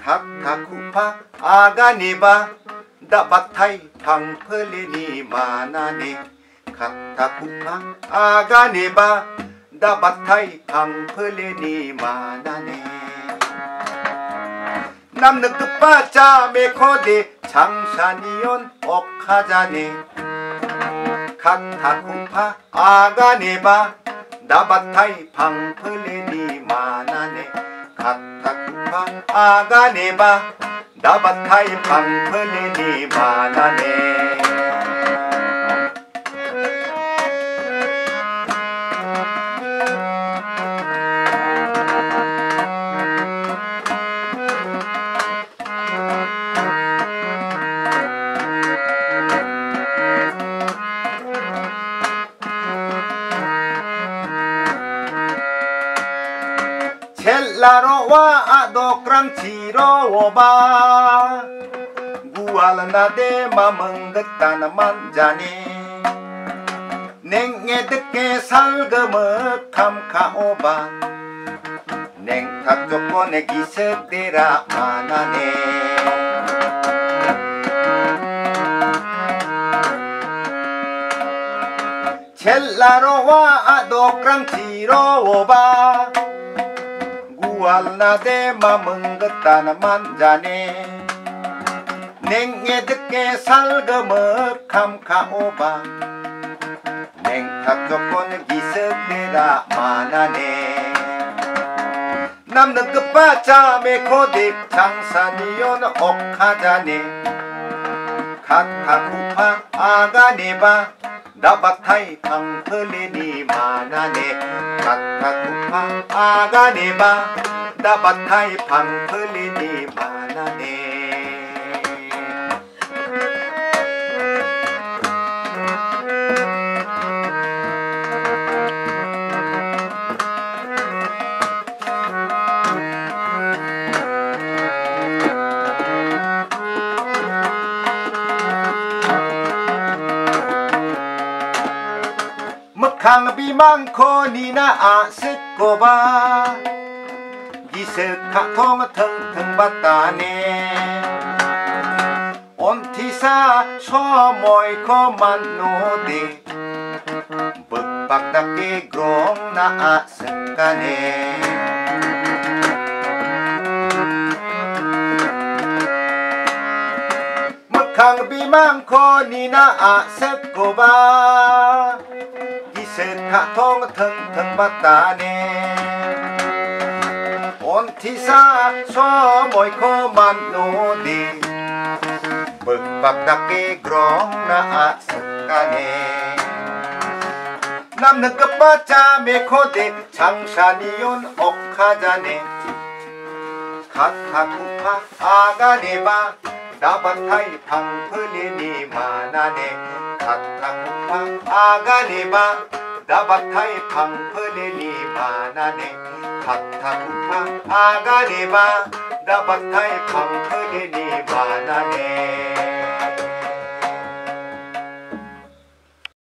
카카쿠파 아가네바 다바타이 방플레니 마나네 카카쿠파 아가네바 다바타이 방플레니 마나네 남는 끝바자 메코데 장산이온 옥하자네 카타쿠파 아가네바 다바타이 방플레니 마나네 카타쿠파 아가네바 다바타이 방플레니 마나네 첼라로와 아도크랑 지로오바 구알나데 마멍긋다나 만자니 냉에 듣게 살금을 감카오바 냉탁 조건에 기색대라 마나네 첼라로와 아도크랑 지로오바 구알나데 마멍긋다나 만자네 냉에 듣게 살금을 감카오바 냉탁 조건을 기습내라 마나네 남는 끝바자 메코딕 장산이온 옥하자네 카타쿠파 아가네바 다바타이 방플레니 마나네 카타쿠파 아가네바 다바타이 방플레니 마나네 강비 많고 니나 아스코바 기스카통 텅텅 받다네 온티사 소모이코 만노데 붓박답게 그롱나 아스카네 강비 많고 니나 아스코바 기스카통 텅텅 받다네 온티사 소모이코 만노디 บึก박답게 그롱나 아스카네 남는 끝바자 메코데 장산이온 옥하자네 카타쿠파 아가네바 다바타이 방플레니 마나네 카타쿠파 아가네바 다바타이 방플레니 마나네 카타쿠파 아가네바 다바타이 방플레니 마나네